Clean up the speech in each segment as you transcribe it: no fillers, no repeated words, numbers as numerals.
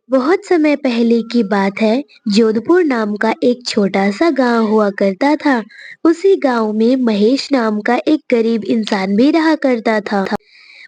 बहुत समय पहले की बात है। जोधपुर नाम का एक छोटा सा गांव हुआ करता था। उसी गांव में महेश नाम का एक गरीब इंसान भी रहा करता था।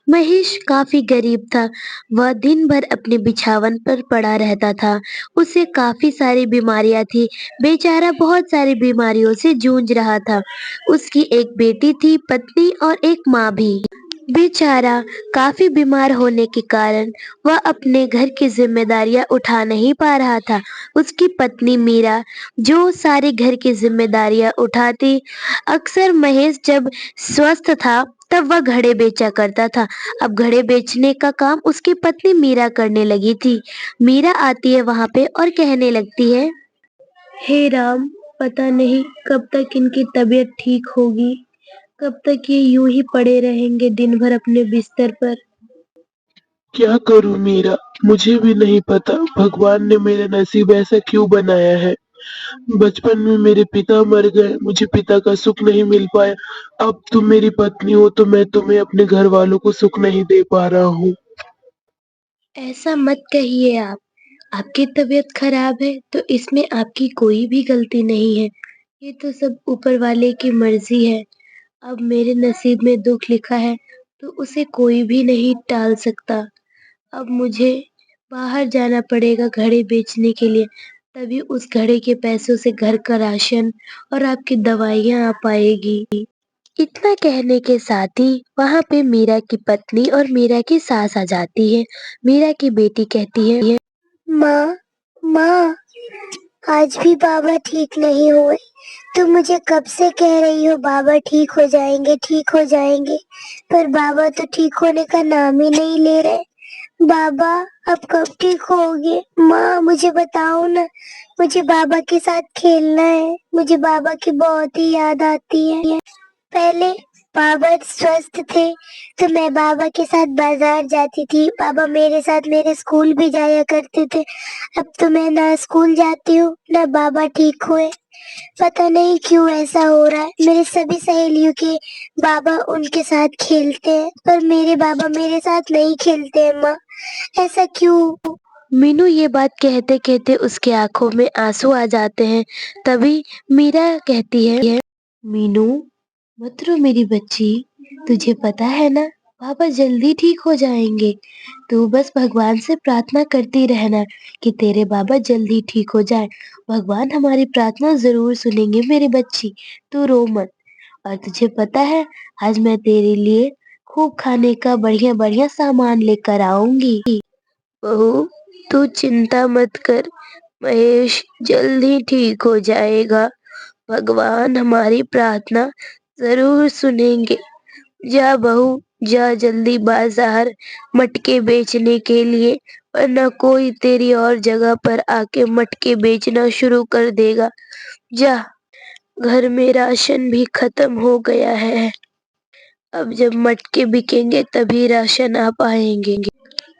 महेश काफी गरीब था। वह दिन भर अपने बिछावन पर पड़ा रहता था। उसे काफी सारी बीमारियां थी। बेचारा बहुत सारी बीमारियों से जूझ रहा था। उसकी एक बेटी थी, पत्नी और एक माँ भी। बेचारा काफी बीमार होने के कारण वह अपने घर की जिम्मेदारियां उठा नहीं पा रहा था। उसकी पत्नी मीरा जो सारी घर की जिम्मेदारियां उठाती। अक्सर महेश जब स्वस्थ था तब वह घड़े बेचा करता था। अब घड़े बेचने का काम उसकी पत्नी मीरा करने लगी थी। मीरा आती है वहां पे और कहने लगती है, हे राम, पता नहीं कब तक इनकी तबीयत ठीक होगी। कब तक ये यूं ही पड़े रहेंगे दिन भर अपने बिस्तर पर। क्या करूं मीरा, मुझे भी नहीं पता भगवान ने मेरा नसीब ऐसा क्यों बनाया है। बचपन में मेरे पिता मर गए, मुझे पिता का सुख नहीं मिल पाया। अब तुम मेरी पत्नी हो तो मैं तुम्हें अपने घर वालों को सुख नहीं दे पा रहा हूँ। ऐसा मत कहिए आप। आपकी तबीयत खराब है तो इसमें आपकी कोई भी गलती नहीं है। ये तो सब ऊपर वाले की मर्जी है। अब मेरे नसीब में दुख लिखा है तो उसे कोई भी नहीं टाल सकता। अब मुझे बाहर जाना पड़ेगा घड़े बेचने के लिए। तभी उस घड़े के पैसों से घर का राशन और आपकी दवाइयाँ आ पाएगी। इतना कहने के साथ ही वहां पे मीरा की पत्नी और मीरा की सास आ जाती है। मीरा की बेटी कहती है, माँ, माँ, आज भी बाबा ठीक नहीं हुए। तुम मुझे कब से कह रही हो बाबा ठीक हो जाएंगे, ठीक हो जाएंगे, पर बाबा तो ठीक होने का नाम ही नहीं ले रहे। बाबा अब कब ठीक होगे? माँ मुझे बताओ ना, मुझे बाबा के साथ खेलना है। मुझे बाबा की बहुत ही याद आती है। पहले बाबा स्वस्थ थे तो मैं बाबा के साथ बाजार जाती थी। बाबा मेरे साथ मेरे स्कूल भी जाया करते थे। अब तो मैं ना स्कूल जाती हूँ ना बाबा ठीक हुए। पता नहीं क्यों ऐसा हो रहा है। मेरे सभी सहेलियों के बाबा उनके साथ खेलते हैं पर मेरे बाबा मेरे साथ नहीं खेलते हैं। माँ, ऐसा क्यों? मीनू ये बात कहते कहते उसके आंखों में आंसू आ जाते हैं। तभी मीरा कहती है, मीनू मत रो मेरी बच्ची। तुझे पता है ना, पापा जल्दी ठीक हो जाएंगे। तू बस भगवान से प्रार्थना करती रहना कि तेरे बाबा जल्दी ठीक हो जाए। भगवान हमारी प्रार्थना जरूर सुनेंगे मेरी बच्ची। तू रो मत। और तुझे पता है, आज मैं तेरे लिए खूब खाने का बढ़िया बढ़िया सामान लेकर आऊंगी। बहू, तू चिंता मत कर। महेश जल्दी ठीक हो जाएगा। भगवान हमारी प्रार्थना जरूर सुनेंगे। जा बहू, जा जल्दी बाजार मटके बेचने के लिए, वरना कोई तेरी और जगह पर आके मटके बेचना शुरू कर देगा। जा, घर में राशन भी खत्म हो गया है। अब जब मटके बिकेंगे तभी राशन आ पाएंगे।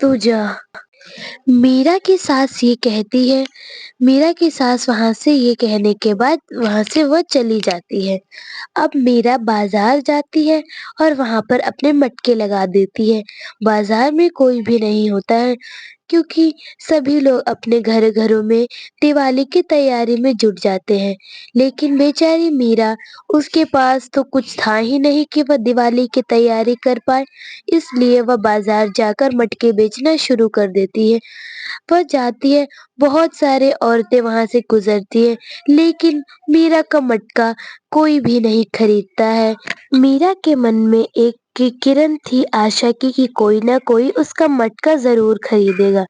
तू जा। मीरा की सास ये कहती है। मीरा की सास वहां से ये कहने के बाद वहां से वह चली जाती है। अब मीरा बाजार जाती है और वहां पर अपने मटके लगा देती है। बाजार में कोई भी नहीं होता है क्योंकि सभी लोग अपने घरों में दिवाली की तैयारी में जुट जाते हैं। लेकिन बेचारी मीरा, उसके पास तो कुछ था ही नहीं कि वह दिवाली की तैयारी कर पाए। इसलिए वह बाजार जाकर मटके बेचना शुरू कर देती है। वह जाती है, बहुत सारे औरतें वहां से गुजरती है, लेकिन मीरा का मटका कोई भी नहीं खरीदता है। मीरा के मन में एक की किरण थी आशा की कि कोई ना कोई उसका मटका जरूर खरीदेगा।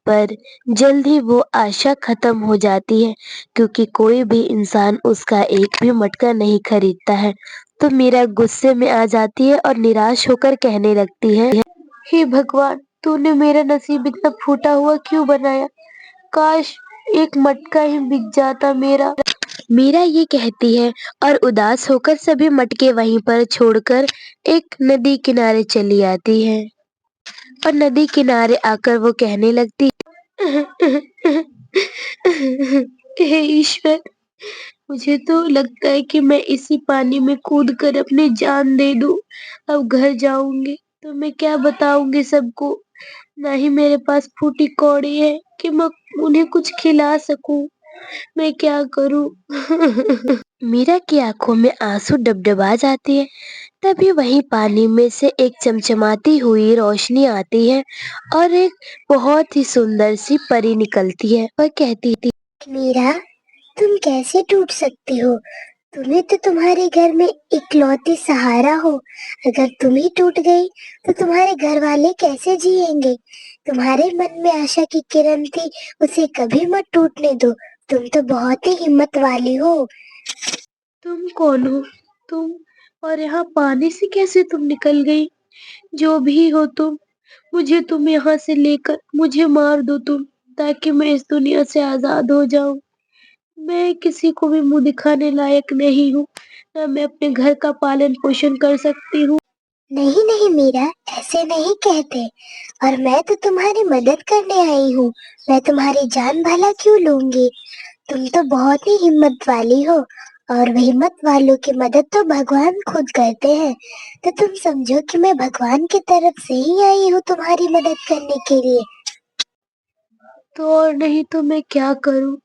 पर जल्द ही वो आशा खत्म हो जाती है क्योंकि कोई भी इंसान उसका एक भी मटका नहीं खरीदता है। तो मीरा गुस्से में आ जाती है और निराश होकर कहने लगती है, हे भगवान, तूने मेरा नसीब इतना फूटा हुआ क्यों बनाया। काश एक मटका ही बिक जाता मेरा। मीरा ये कहती है और उदास होकर सभी मटके वहीं पर छोड़कर एक नदी किनारे चली आती है। और नदी किनारे आकर वो कहने लगती, हे ईश्वर, मुझे तो लगता है कि मैं इसी पानी में कूद कर अपनी जान दे दूं। अब घर जाऊंगी तो मैं क्या बताऊंगी सबको। ना ही मेरे पास फूटी कौड़ी है कि मैं उन्हें कुछ खिला सकूं। मैं क्या करूं? मीरा की आंखों में आंसू डबडबा जाते हैं। तभी वहीं पानी में से एक चमचमाती हुई रोशनी आती है और एक बहुत ही सुंदर सी परी निकलती है और कहती थी, मीरा, तुम कैसे टूट सकती हो? तुम्हें तो तुम्हारे घर में इकलौती सहारा हो। अगर तुम ही टूट गई तो तुम्हारे घर वाले कैसे जिएंगे? तुम्हारे मन में आशा की किरण थी, उसे कभी मत टूटने दो। तुम तो बहुत ही हिम्मत वाली हो। तुम कौन हो? तुम और यहाँ पानी से कैसे तुम निकल गई? जो भी हो तुम यहाँ से लेकर मुझे मार दो तुम, ताकि मैं इस दुनिया से आजाद हो जाऊं। मैं किसी को भी मुंह दिखाने लायक नहीं हूँ, ना मैं अपने घर का पालन पोषण कर सकती हूँ। नहीं नहीं मीरा, ऐसे नहीं कहते। और मैं तो तुम्हारी मदद करने आई हूँ। मैं तुम्हारी जान भला क्यों लूंगी? तुम तो बहुत ही हिम्मत वाली हो, और हिम्मत वालों की मदद तो भगवान खुद करते हैं। तो तुम समझो कि मैं भगवान की तरफ से ही आई हूँ तुम्हारी मदद करने के लिए। तो और नहीं तो मैं क्या करूँ?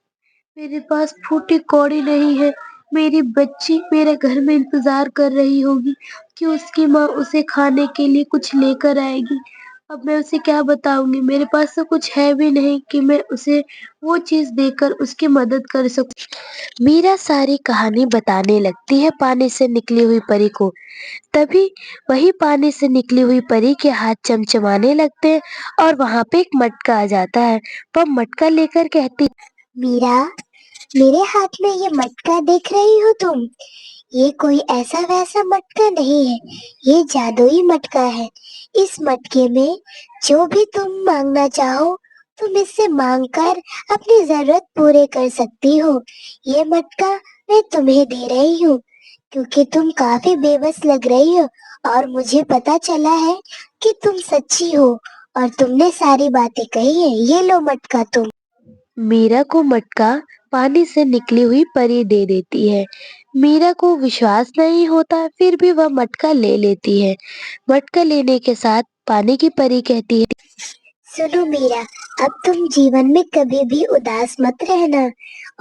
मेरे पास फूटी कौड़ी नहीं है। मेरी बच्ची मेरे घर में इंतजार कर रही होगी कि उसकी माँ उसे खाने के लिए कुछ लेकर आएगी। अब मैं उसे क्या बताऊंगी? मेरे पास तो कुछ है भी नहीं कि मैं उसे वो चीज देकर उसकी मदद कर सकूं। मीरा सारी कहानी बताने लगती है पानी से निकली हुई परी को। तभी वही पानी से निकली हुई परी के हाथ चमचमाने लगते हैं और वहां पे एक मटका आ जाता है। वह मटका लेकर कहती, मीरा, मेरे हाथ में ये मटका देख रही हो तुम? ये कोई ऐसा वैसा मटका नहीं है, ये जादुई मटका है। इस मटके में जो भी तुम मांगना चाहो, तुम इससे मांगकर अपनी जरूरत पूरे कर सकती हो। ये मटका मैं तुम्हें दे रही हूँ, क्योंकि तुम काफी बेबस लग रही हो, और मुझे पता चला है कि तुम सच्ची हो और तुमने सारी बातें कही है। ये लो मटका तुम। मीरा को मटका पानी से निकली हुई परी दे देती है। मीरा को विश्वास नहीं होता, फिर भी वह मटका ले लेती है। मटका लेने के साथ पानी की परी कहती है, सुनो मीरा, अब तुम जीवन में कभी भी उदास मत रहना,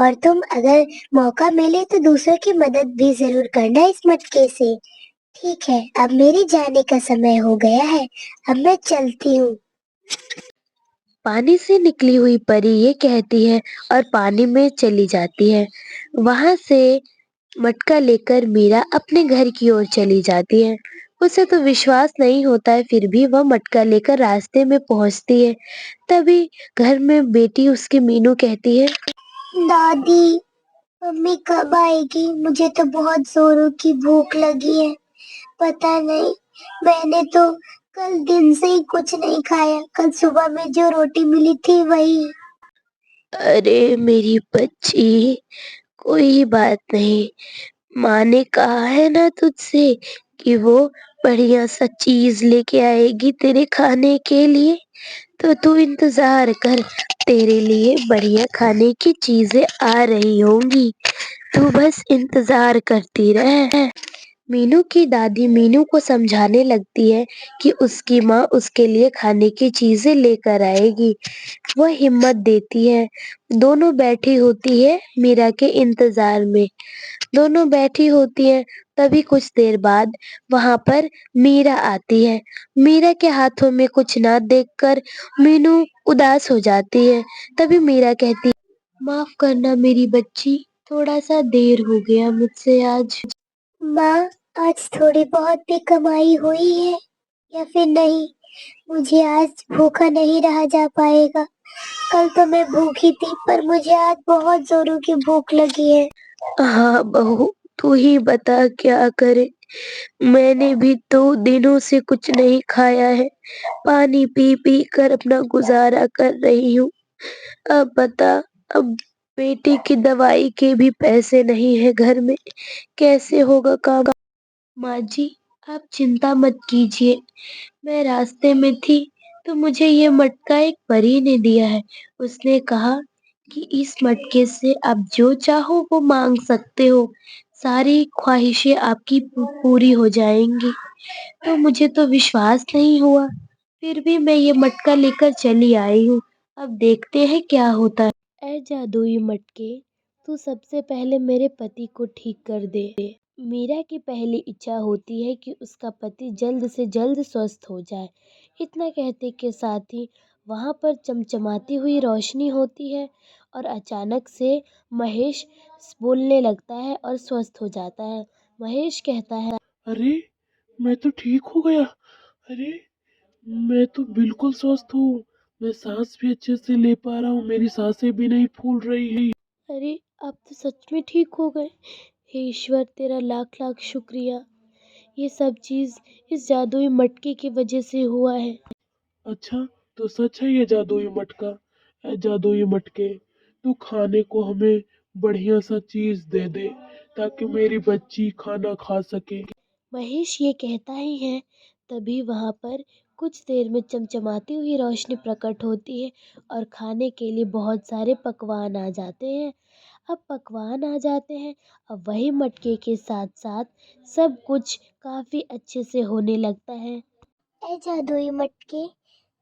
और तुम अगर मौका मिले तो दूसरों की मदद भी जरूर करना इस मटके से। ठीक है, अब मेरे जाने का समय हो गया है। अब मैं चलती हूँ। पानी से निकली हुई परी ये कहती है और पानी में चली जाती है। वहां से मटका लेकर मीरा अपने घर की ओर चली जाती है। उसे तो विश्वास नहीं होता है, फिर भी वह मटका लेकर रास्ते में पहुंचती है। तभी घर में बेटी उसकी मीनू कहती है, दादी, मम्मी कब आएगी? मुझे तो बहुत जोरों की भूख लगी है। पता नहीं, मैंने तो कल दिन से ही कुछ नहीं खाया। कल सुबह में जो रोटी मिली थी वही। अरे मेरी बच्ची, कोई बात नहीं। माँ ने कहा है ना तुझसे कि वो बढ़िया सा चीज लेके आएगी तेरे खाने के लिए। तो तू इंतजार कर, तेरे लिए बढ़िया खाने की चीजें आ रही होंगी। तू बस इंतजार करती रह। मीनू की दादी मीनू को समझाने लगती है कि उसकी माँ उसके लिए खाने की चीजें लेकर आएगी। वह हिम्मत देती है। दोनों बैठी होती है मीरा के इंतजार में। दोनों बैठी होती हैं। तभी कुछ देर बाद वहां पर मीरा आती है। मीरा के हाथों में कुछ ना देखकर मीनू उदास हो जाती है। तभी मीरा कहती, माफ करना मेरी बच्ची, थोड़ा सा देर हो गया मुझसे आज। माँ, आज थोड़ी बहुत भी कमाई हुई है या फिर नहीं? मुझे आज भूखा नहीं रहा जा पाएगा। कल तो मैं भूखी थी, पर मुझे आज बहुत जोरों की भूख लगी है। हाँ बहू, तू ही बता क्या करे। मैंने भी तो दिनों से कुछ नहीं खाया है। पानी पी पी कर अपना गुजारा कर रही हूँ। अब बता, अब बेटी की दवाई के भी पैसे नहीं है घर में, कैसे होगा काम? माँ जी, आप चिंता मत कीजिए। मैं रास्ते में थी तो मुझे ये मटका एक परी ने दिया है। उसने कहा कि इस मटके से आप जो चाहो वो मांग सकते हो, सारी ख्वाहिशें आपकी पूरी हो जाएंगी। तो मुझे तो विश्वास नहीं हुआ, फिर भी मैं ये मटका लेकर चली आई हूँ। अब देखते हैं क्या होता है। ऐ जादुई मटके, तू सबसे पहले मेरे पति को ठीक कर दे। मीरा की पहली इच्छा होती है कि उसका पति जल्द से जल्द स्वस्थ हो जाए। इतना कहते के साथ ही वहाँ पर चमचमाती हुई रोशनी होती है और अचानक से महेश बोलने लगता है और स्वस्थ हो जाता है। महेश कहता है, अरे, मैं तो ठीक हो गया। अरे, मैं तो बिल्कुल स्वस्थ हूँ। मैं सांस भी अच्छे से ले पा रहा हूँ, मेरी सांसें भी नहीं फूल रही। अरे आप तो सच में ठीक हो गए। हे ईश्वर, तेरा लाख लाख शुक्रिया। ये सब चीज इस जादुई मटके की वजह से हुआ है। अच्छा, तो सच है ये जादुई मटका? ए जादुई मटके, तू खाने को हमें बढ़िया सा चीज दे दे ताकि मेरी बच्ची खाना खा सके। महेश ये कहता ही है, तभी वहां पर कुछ देर में चमचमाती हुई रोशनी प्रकट होती है और खाने के लिए बहुत सारे पकवान आ जाते हैं। अब पकवान आ जाते हैं, अब वही मटके के साथ साथ सब कुछ काफी अच्छे से होने लगता है। ए जादुई मटके,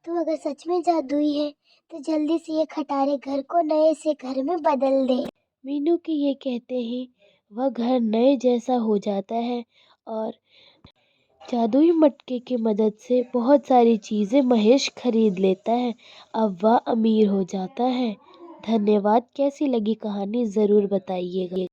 तू अगर सच में जादुई है तो जल्दी से ये खटारे घर को नए से घर में बदल दे। मीनू के ये कहते ही वह घर नए जैसा हो जाता है और जादुई मटके की मदद से बहुत सारी चीजें महेश खरीद लेता है। अब वह अमीर हो जाता है। धन्यवाद। कैसी लगी कहानी जरूर बताइएगा।